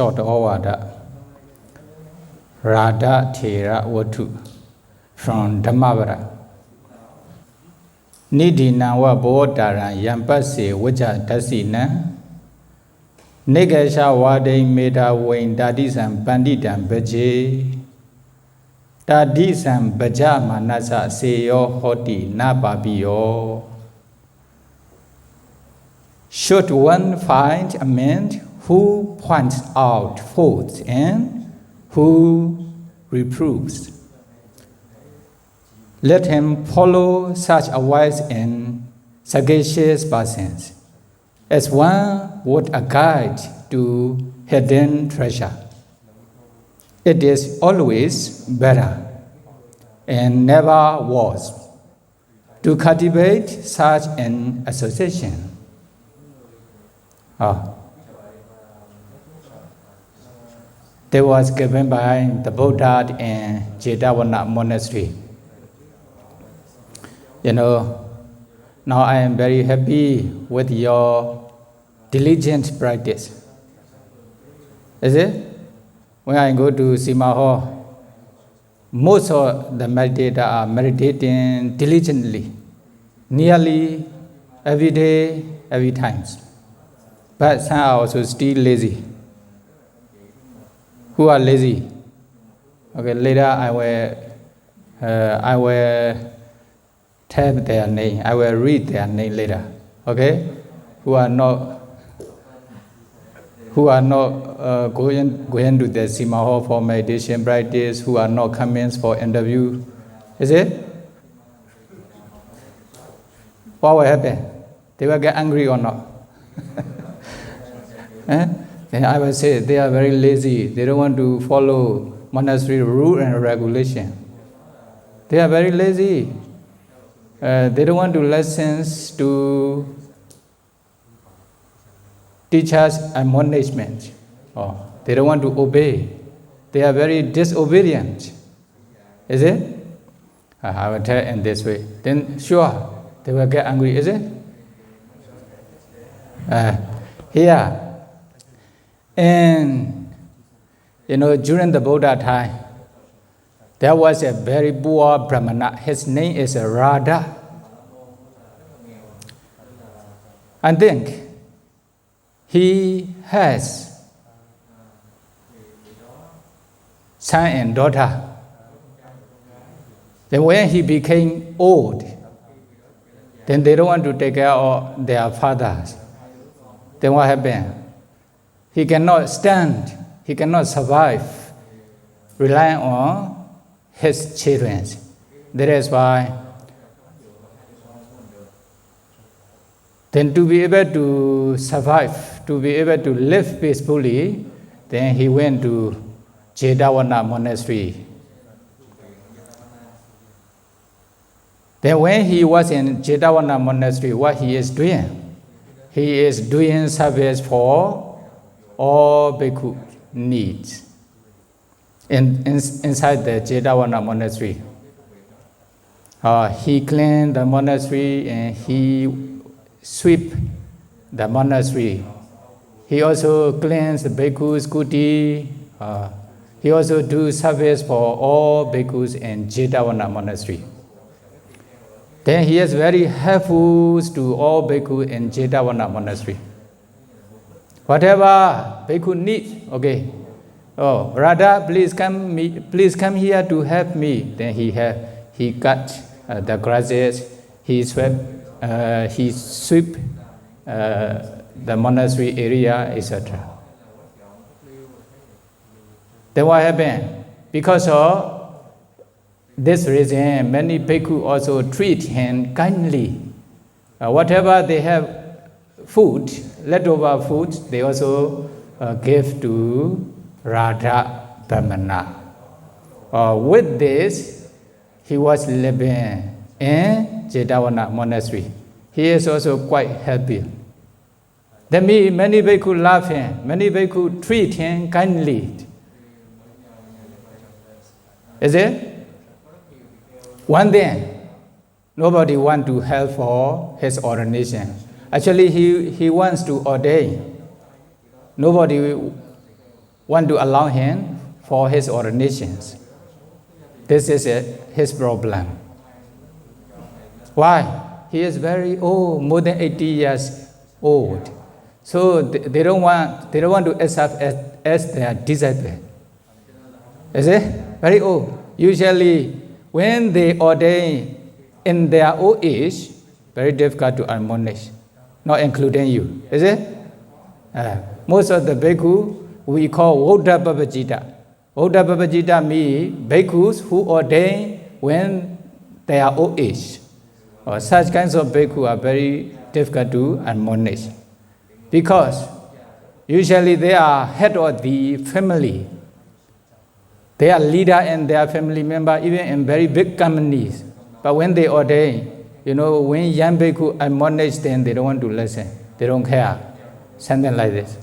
Short Ovada Rādha Thera from Dhammapada. Nidina wa bodara yampase waja dasina Negasha wade meda wain dadisam bandidam baje Dadisam baja manasa seyo hoti nababiyo. Should one find a man who points out faults and who reproves, let him follow such a wise and sagacious person as one would a guide to hidden treasure. It is always better and never was to cultivate such an association. That was given by the Buddha in Jetavana monastery. Now I am very happy with your diligent practice. Is it? When I go to Simaho, most of the meditators are meditating diligently, nearly every day, every time. But some are also still lazy. Who are lazy? Okay, later I will tap their name. I will read their name later. Okay, who are not going to the Simaho for meditation practice, who are not coming for interview. Is it? What will happen? They will get angry or not? Then I will say they are very lazy. They don't want to follow monastery rule and regulation. They are very lazy. They don't want to listen to teachers' admonishment. They don't want to obey. They are very disobedient. Is it? I will tell in this way. Then sure, they will get angry. Is it? Here. And during the Buddha time, there was a very poor Brahmana. His name is Rādha. I think he has son and daughter. Then when he became old, then they don't want to take care of their fathers. Then what happened? He cannot stand, he cannot survive, relying on his children. That is why, then to be able to survive, to be able to live peacefully, then he went to Jetavana monastery. Then when he was in Jetavana monastery, what he is doing? He is doing service for all bhikkhu needs inside the Jetavana monastery. He cleaned the monastery and he sweep the monastery. He also cleans the bhikkhu's kuti. He also do service for all bhikkhus in Jetavana monastery. Then he is very helpful to all bhikkhus in Jetavana monastery. Whatever bhikkhu needs, okay. Rādha, please come here to help me. Then he cut the grasses, he sweep the monastery area, etc. Then what happened? Because of this reason, many bhikkhu also treat him kindly. Whatever they have food, leftover food, they also give to Rādha Brahmana. With this, he was living in Jetavana monastery. He is also quite happy. Then many bhikkhu love him, many bhikkhu treat him kindly. Is it? One day, nobody want to help for his ordination. Actually, he wants to ordain. Nobody want to allow him for his ordinations. This is his problem. Why? He is very old, more than 80 years old. So they don't want to accept as their disciple. Is it? Very old. Usually, when they ordain in their old age, very difficult to admonish, not including you. Is it? Most of the bhikkhu we call Vauddha Papajita. Vauddha Papajita means bhikkhus who ordain when they are old age. Such kinds of bhikkhu are very difficult to admonish, because usually they are head of the family. They are leader and their family member, even in very big companies. But when they ordain, when young bhikkhu admonish them, they don't want to listen. They don't care. Something like this.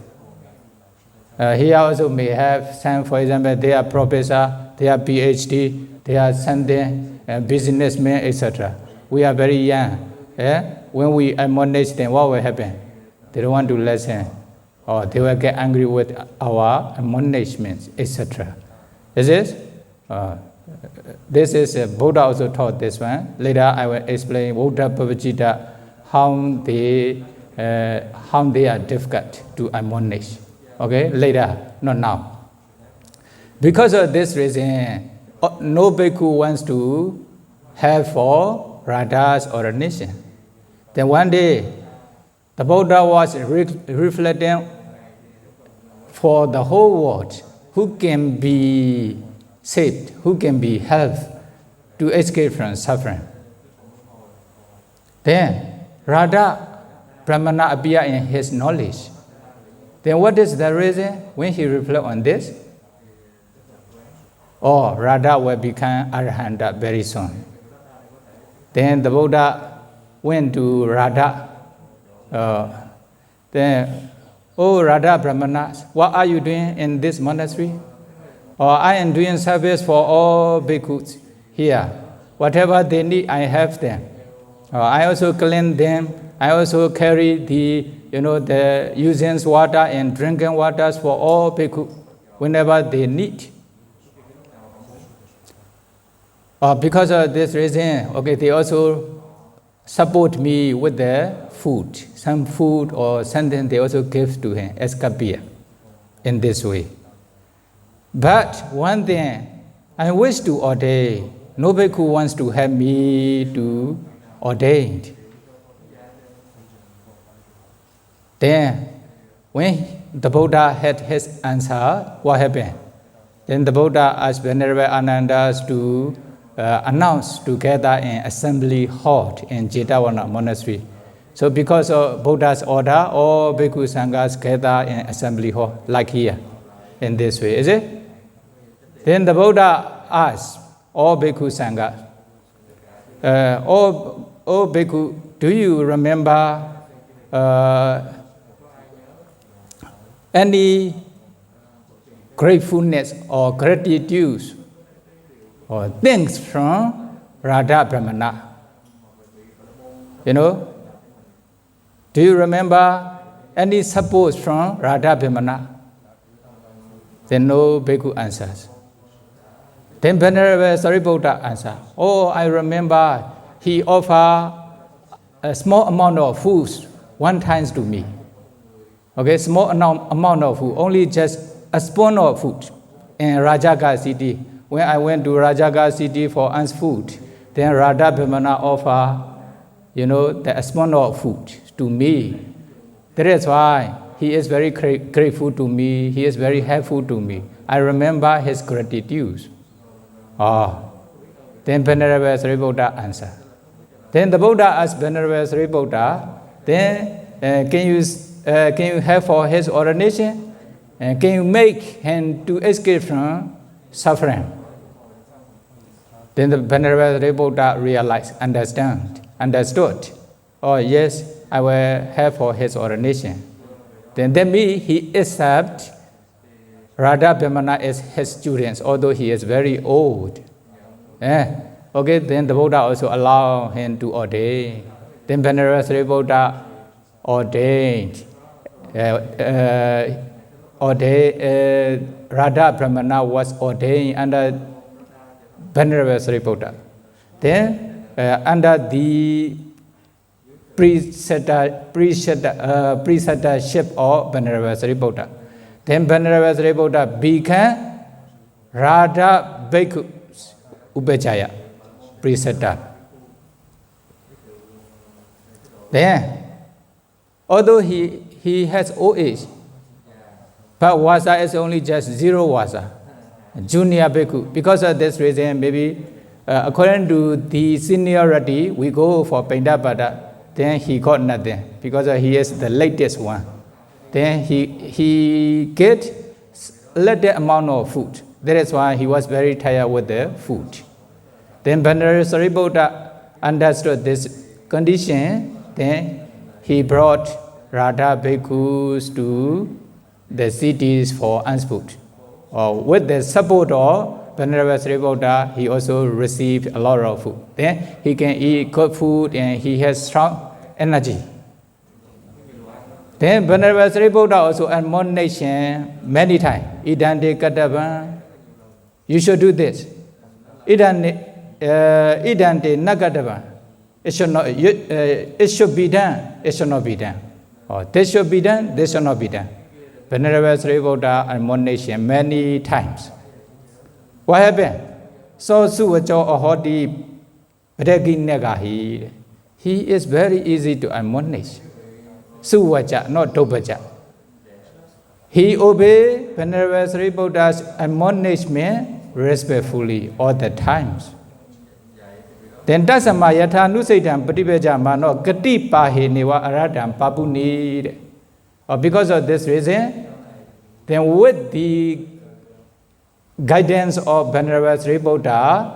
Here also may have some, for example, they are professor, they are PhD, they are something, businessmen, etc. We are very young. When we admonish them, what will happen? They don't want to listen, or they will get angry with our admonishments, etc. Is this? This is Buddha also taught this one. Later I will explain Vauddha Papajita, how they are difficult to admonish. Okay, later, not now. Because of this reason, no bhikkhu wants to have for Radha's ordination. Then one day, the Buddha was reflecting for the whole world, who can be saved, who can be helped to escape from suffering. Then Radha Brahmana appeared in his knowledge. Then what is the reason when he reflects on this? Radha will become Arahanta very soon. Then the Buddha went to Radha. Radha Brahmana, what are you doing in this monastery? I am doing service for all bhikkhus here. Whatever they need, I have them. I also clean them. I also carry the using water and drinking waters for all bhikkhus whenever they need. Because of this reason, they also support me with the food. Some food or something they also give to him as kappiya in this way. But one thing, I wish to ordain. No bhikkhu wants to help me to ordain. Then, when the Buddha had his answer, what happened? Then the Buddha asked Venerable Anandas to announce together in assembly hall in Jetavana monastery. So because of Buddha's order, all bhikkhu sanghas gather in assembly hall, like here, in this way, is it? Then the Buddha asked all bhikkhu sanghas, all bhikkhu, do you remember any gratefulness or gratitude or thanks from Radha Brahmana? Do you remember any support from Radha Brahmana? Then no bhikkhu answers. Then Venerable Sariputta answered, I remember he offered a small amount of food one time to me. Small amount of food, only just a spoon of food in Rajaga city. When I went to Rajaga city for ants food, then Radha Brahmana offered, the spoon of food to me. That is why he is very grateful to me. He is very helpful to me. I remember his gratitude. Then Venerable Sariputta answered. Then the Buddha asked Venerable Sariputta, then can you help for his ordination? Can you make him to escape from suffering? Then the Venerable Sariputta realized, understood. Yes, I will help for his ordination. Then that means he accepts Radha Brahmana as his student, although he is very old. Then the Buddha also allowed him to ordain. Then Venerable Sariputta ordained. ordained, Radha Brahmana was ordained under Venerable Sariputta. Then, under the preceptorship of Venerable Sariputta. Then Venerable Sariputta became Radha Bhikkhu Upajjhaya, preceptor. Then, although he has old age, but Vasa is only just 0 Vasa, junior Bhikkhu. Because of this reason, maybe according to the seniority, we go for Dhammapada. Then he got nothing because he is the latest one. Then he get little amount of food. That is why he was very tired with the food. Then Venerable Sariputta understood this condition. Then he brought Radha Bhikkhus to the cities for unsput. With the support of Venerable Sariputta, he also received a lot of food. Then he can eat good food and he has strong energy. Then Venerable Sariputta also admonished many times. Idante Katavan, you should do this. Idante Nakatavan, it should be done, it should not be done. Or this should be done, this should not be done. Venerable Sariputta admonished many times. What happened? So Suvacho Ohoti Regi Negahi. He is very easy to admonish. Suvacha, not Dobacha. He obeyed Venerable Sariputta's admonishment respectfully all the times. Then Dasama Yatha Nusaitam Patibeja Mano Gati Pahi Niwa Aradam Papuni. Because of this reason, then with the guidance of Venerable Sariputta,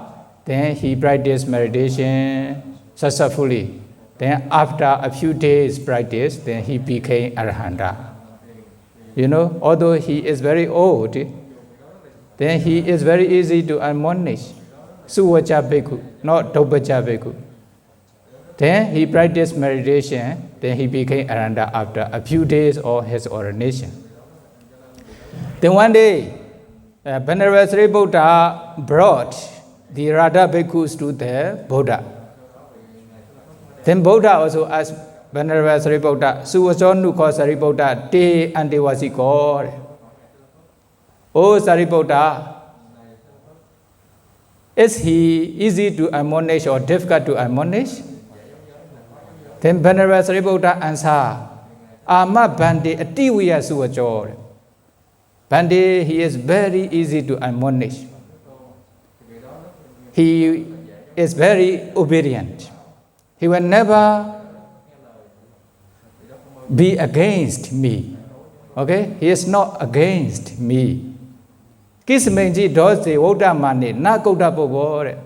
then he practiced meditation successfully. Then after a few days practice, then he became Arahanta. You know, although he is very old, then he is very easy to admonish. Suvacha Bhikkhu, not Dobacha Bhikkhu. Then he practiced meditation, then he became Arahanta after a few days of his ordination. Then one day, Venerable Sariputta brought the Radha Bhikkhus to the Buddha. Then Buddha also asked Venerable Sariputta, Suvasonu ko Sariputta, te antewasi ko. Oh Sariputta, is he easy to admonish or difficult to admonish? Then Venerable Sariputta answered, Ama Bhante ativiya suvacho. Bhante, he is very easy to admonish. He is very obedient. He will never be against me. Okay? He is not against me. Kismenji does the Voda Mani, not Goda Bogore.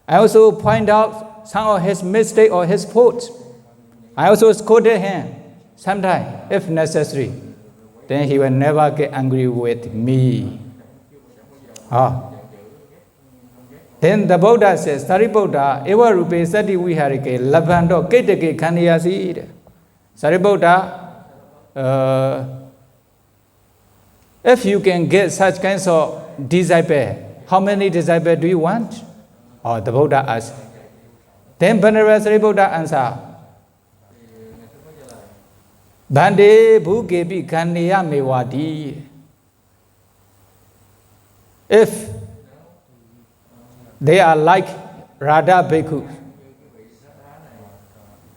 I also point out some of his mistakes or his faults. I also scolded him sometimes, if necessary. Then he will never get angry with me. Then the Buddha says, Sariputta, Eva Rupe Sati Viharike, Labando, Ketake Kanyasi. Sariputta, if you can get such kinds of disciples, how many disciples do you want? The Buddha asked. Then Venerable Sariputta answered, Bhante Bhukepi Kanya Mewadi. If they are like Radha Bhikkhu,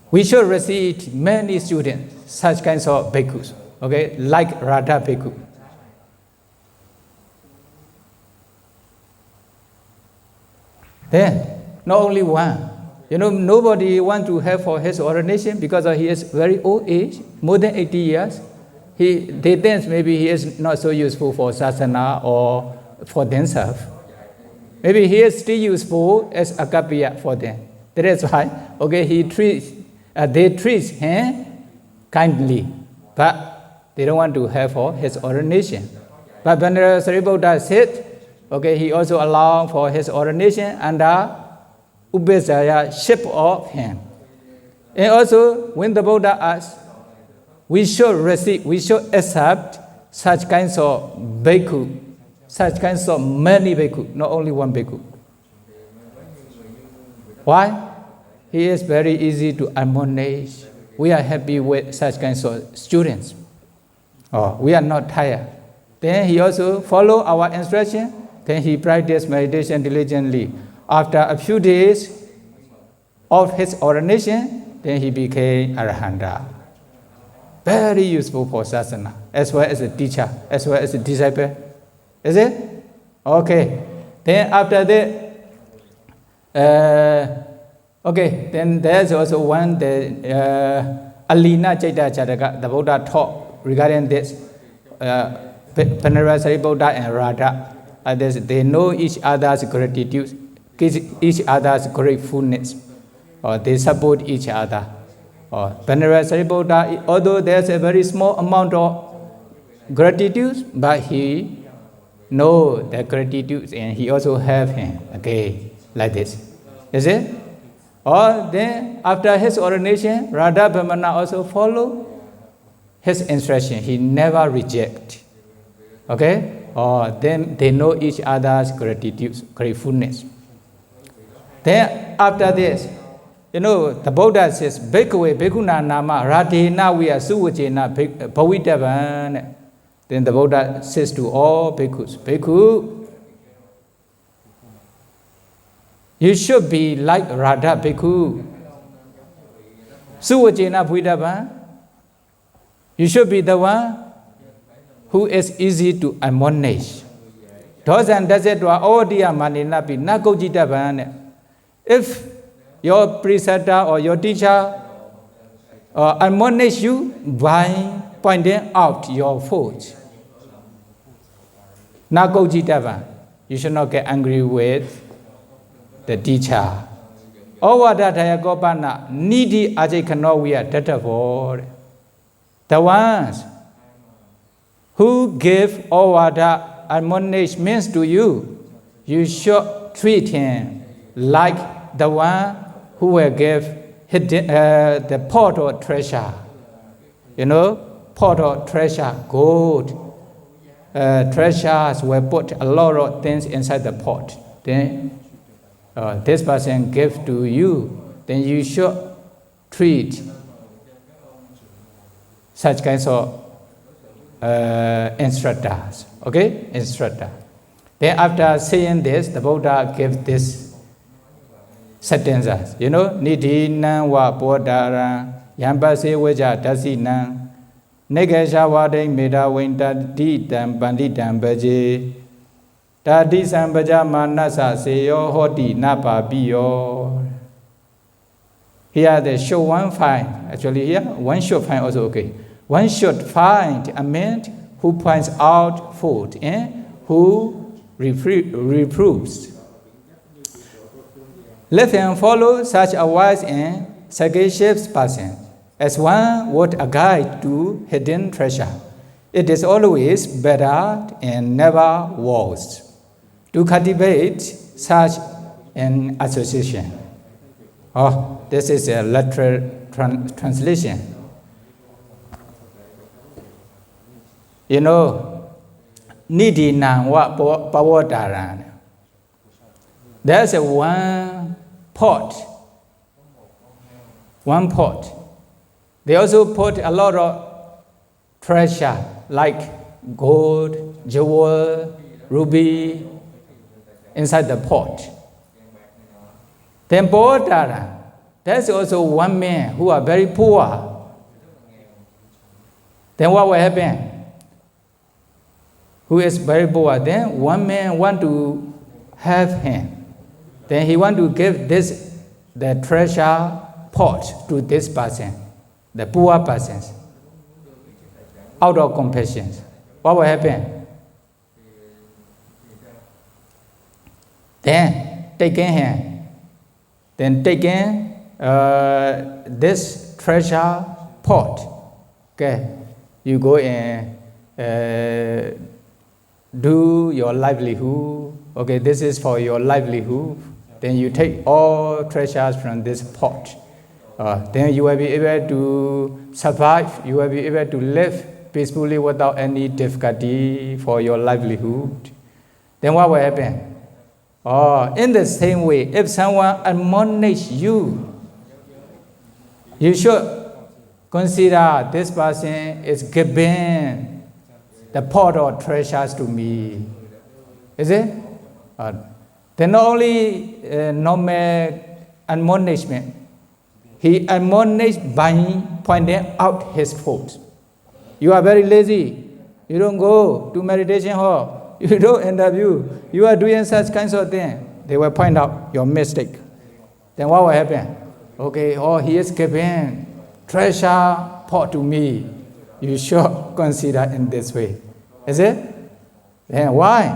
we should receive many students, such kinds of bhikkhus, okay, like Radha Bhikkhu. Then, not only one. You know, nobody wants to have for his ordination because he is very old age, more than 80 years. They think maybe he is not so useful for sasana or for themselves. Maybe he is still useful as a kapiya for them. That is why, okay, they treat him kindly, but they don't want to have for his ordination. But Venerable Sariputta said, okay, he also allowed for his ordination under Upajjhaya ship of him. And also, when the Buddha asked, we should accept such kinds of bhikkhu, such kinds of many bhikkhu, not only one bhikkhu. Why? He is very easy to admonish. We are happy with such kinds of students. We are not tired. Then he also follow our instruction. Then he practiced meditation diligently. After a few days of his ordination, then he became Arahanta. Very useful for sasana, as well as a teacher, as well as a disciple. Is it? Okay. Then after that, then there's also one, Alina Chaita Charaka, the Buddha taught regarding this. Venerable Sariputta and Radha, they know each other's gratitude, each other's gratefulness, or they support each other. Venerable Sariputta, although there's a very small amount of gratitude, but he knows the gratitude and he also have him, okay, like this. Is it? Or then after his ordination, Radha Brahmana also follow his instruction. He never reject. Okay? Or then they know each other's gratitude, gratefulness. Then after this, the Buddha says, Bhikkhave, Bhikkhuna Nama, Radhena Viya Suvajena Bhavitavan. Then the Buddha says to all bhikkhus, Bhikkhu, you should be like Radha Bhikkhu. Suvajena Bhavitavan. You should be the one who is easy to admonish. If your preceptor or your teacher admonish you by pointing out your faults, you should not get angry with the teacher. The ones who give Ovada admonishments to you, you should treat him like the one who will give the pot of treasure. Pot of treasure, gold. Treasures will put a lot of things inside the pot. Then this person gives to you, then you should treat such kinds of instructors. Okay? Instructor. Then after saying this, the Buddha gives this sentences. Nidhi nan wa bodhara yambase veja dasinan negesha vadai meda winta ditam banditam baje dadi sambaja manasa seyo hoti napabiyo. Here they show one find. Actually here, one should find also okay. One should find a man who points out fault and who reproves. Let him follow such a wise and sagacious person as one would a guide to hidden treasure. It is always better and never worse to cultivate such an association. This is a literal translation. Nidhi nan wa pavodaran. There's one pot. One pot. They also put a lot of treasure like gold, jewel, ruby inside the pot. Then Bodhara, there's also one man who are very poor. Then what will happen? Who is very poor? Then one man want to have him. Then he want to give the treasure pot to this person, the poor person, out of compassion. What will happen? Then taking him. Then taking this treasure pot. Okay, you go and do your livelihood. Okay, this is for your livelihood. Then you take all treasures from this pot. Then you will be able to survive. You will be able to live peacefully without any difficulty for your livelihood, then what will happen? In the same way, if someone admonishes you, you should consider this person is giving the pot or treasures to me. Is it? Then not only normal admonishment, he admonished by pointing out his faults. You are very lazy. You don't go to meditation hall. You don't interview. You are doing such kinds of things. They will point out your mistake. Then what will happen? Okay, he is giving treasure pot to me. You should consider in this way. Is it? Then why?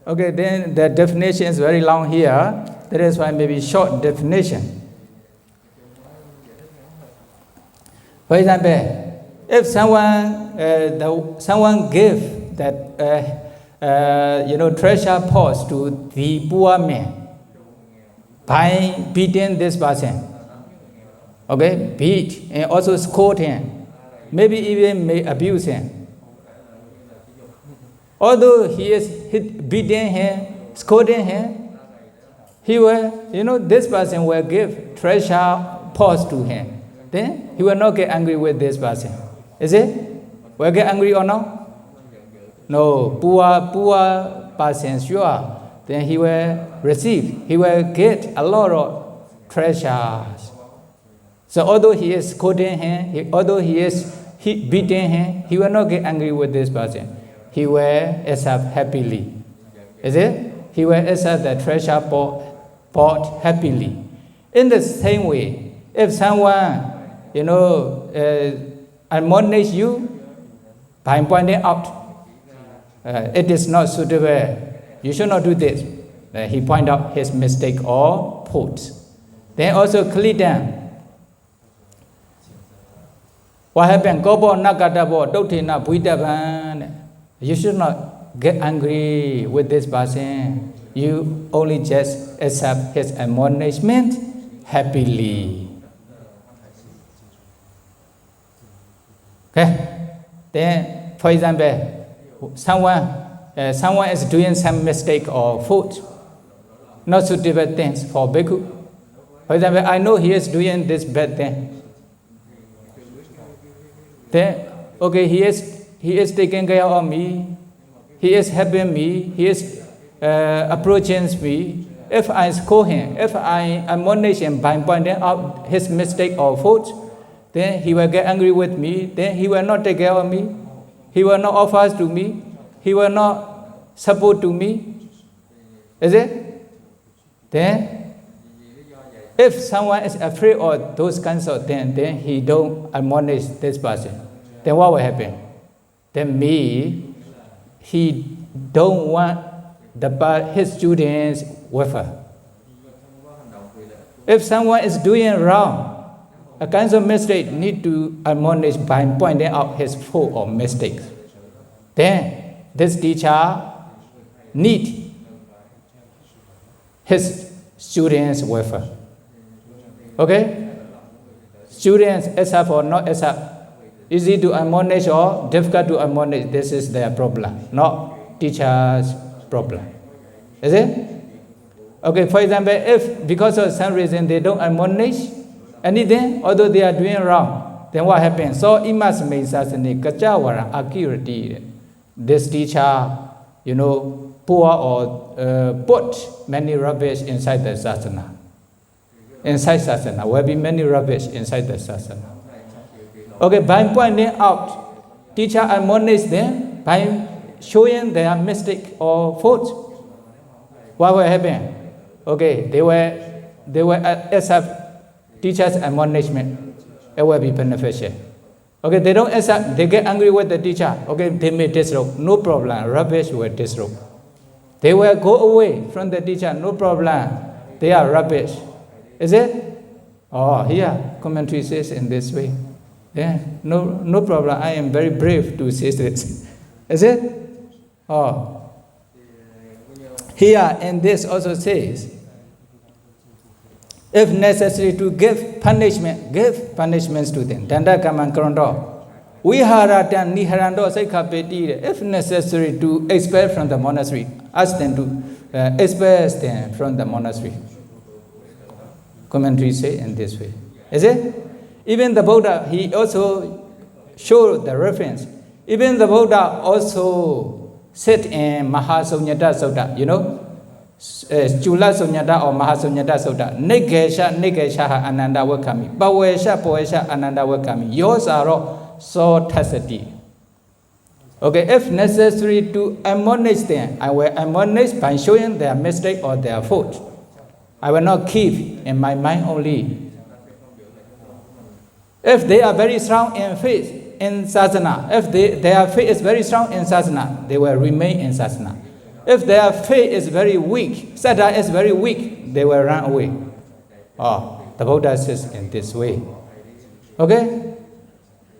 Okay, then the definition is very long here. That is why maybe short definition. For example, if someone give that treasure pots to the poor man by beating this person, okay, beat and also scold him, maybe even may abuse him. Although he is beating him, scolding him, he will, this person will give treasure pots to him. Then he will not get angry with this person. Is it? Will get angry or not? No, poor person, sure. Then he will receive, he will get a lot of treasures. So although he is scolding him, although he is beating him, he will not get angry with this person. He will accept happily. Is it? He will accept the treasure pot happily. In the same way, if someone, admonish you by pointing out, it is not suitable, you should not do this. He point out his mistake or faults. Then also clear them. What happened? You should not get angry with this person. You only just accept his admonishment happily. Okay? Then, for example, someone is doing some mistake or fault, not suitable things for bhikkhu. For example, I know he is doing this bad thing. Then, okay, he is taking care of me, he is helping me, he is approaching me. If I scold him, if I admonish him by pointing out his mistake or fault, then he will get angry with me, then he will not take care of me, he will not offer to me, he will not support to me. Is it? Then, if someone is afraid of those kinds of things, then he don't admonish this person. Then what will happen? Then he don't want his students with her. If someone is doing wrong, a kind of mistake need to admonish by pointing out his fault or mistakes. Then this teacher need his students with her. Okay? Students accept or not accept. Easy to admonish or difficult to admonish, this is their problem, not teacher's problem. Is it? Okay, for example, if because of some reason they don't admonish anything, although they are doing wrong, then what happens? So imas meisasane kachawara akirati. This teacher, pour or put many rubbish inside the sasana. Inside sasana will be many rubbish inside the sasana. Okay, by pointing out, teacher admonish them by showing their mistake or fault. What will happen? Okay, they will accept teacher's admonishment. It will be beneficial. Okay, they don't accept, they get angry with the teacher. Okay, they may disrobe, no problem. Rubbish will disrobe. They will go away from the teacher, no problem. They are rubbish. Is it? Here, commentary says in this way. Yeah, no problem. I am very brave to say this. Is it? Here, and this also says, if necessary to give punishments to them. Danda kaman krondo. Viharatan niharando saikapeti, if necessary to expel from the monastery, ask them to expel them from the monastery. Commentaries say in this way. Is it? Even the Buddha, he also showed the reference. Even the Buddha also said in Mahasunyata Sutta, you know, Chula Sunyata or Mahasunyata Sutta, Nekesha Ananda Wakami, Pawesha Ananda Wakami. Yours are all so tacity. Okay, if necessary to admonish them, I will admonish by showing their mistake or their fault. I will not keep in my mind only. If they are very strong in faith in sadhana, if their faith is very strong in sadhana, they will remain in sadhana. If their faith is very weak, sadhana is very weak, they will run away. Oh, the Buddha says in this way. Okay?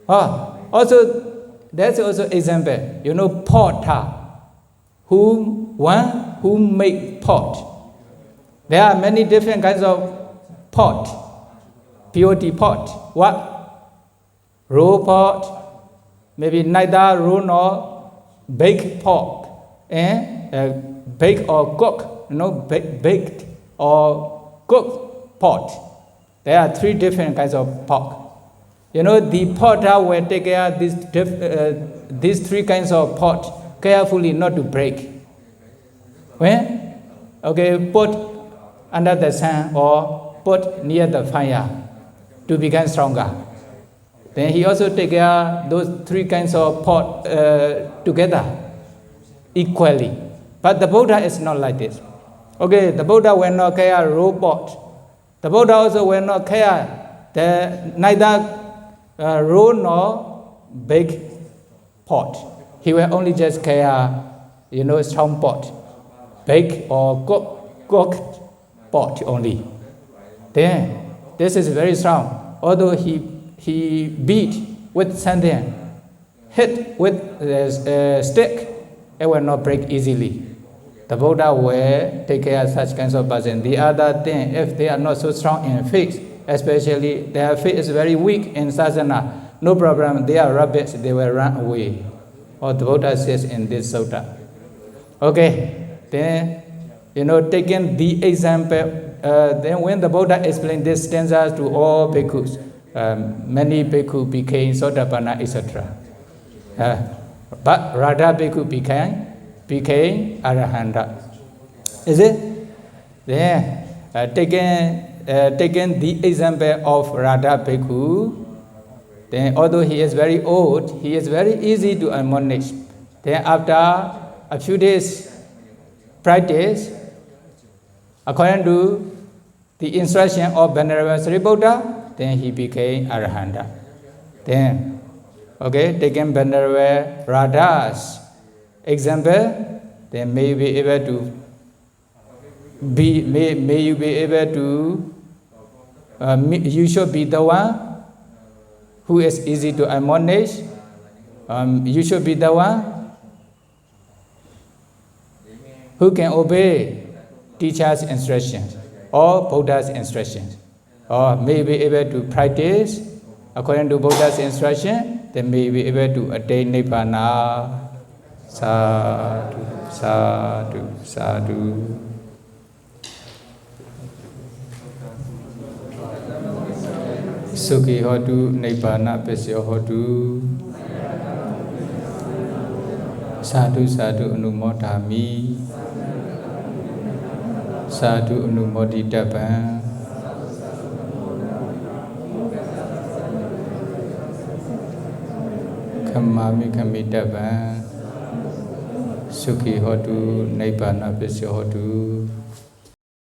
Also, that's also example. You know, potter, one who make pot. There are many different kinds of pot. POT pot. What? Raw pot, maybe neither raw nor baked pork, baked or cooked, you know, baked or cooked pot. There are three different kinds of pork. You know, the potter will take care of these three kinds of pot carefully not to break. When? Okay, put under the sun or put near the fire to become stronger. Then he also take care of those three kinds of pot together equally. But the Buddha is not like this. Okay, the Buddha will not care raw pot. The Buddha also will not care neither raw nor baked pot. He will only just care, you know, strong pot, baked or cooked pot only. Then this is very strong. Although he beat with something, hit with a stick, it will not break easily. The Buddha will take care of such kinds of person. The other thing, if they are not so strong in faith, especially their faith is very weak in sadhana, no problem, they are rabbits, they will run away. Or the Buddha says in this sutta. Okay, then, you know, taking the example, then when the Buddha explained this stanza to all bhikkhus, many bhikkhu became Sotapanna, etc. But Radha bhikkhu became Arahanta. Is it? Then, taking the example of Radha bhikkhu, then although he is very old, he is very easy to admonish. Then after a few days practice, according to the instruction of Venerable Sariputta, then he became Arahanta. Then, okay, taking Venerable Radha's example, then may you be able to you should be the one who is easy to admonish. You should be the one who can obey teacher's instructions or Buddha's instructions. Or may be able to practice according to Buddha's instruction, then may be able to attain Nibbana. Sadhu, sadhu, sadhu. Sukhi hotu, Nibbana pesya hotu. Sadhu, sadhu, anumodhami. Sadhu, anumoditapan. Kamami kamitapan. Sukhi hotu, Nibbana pesya hotu.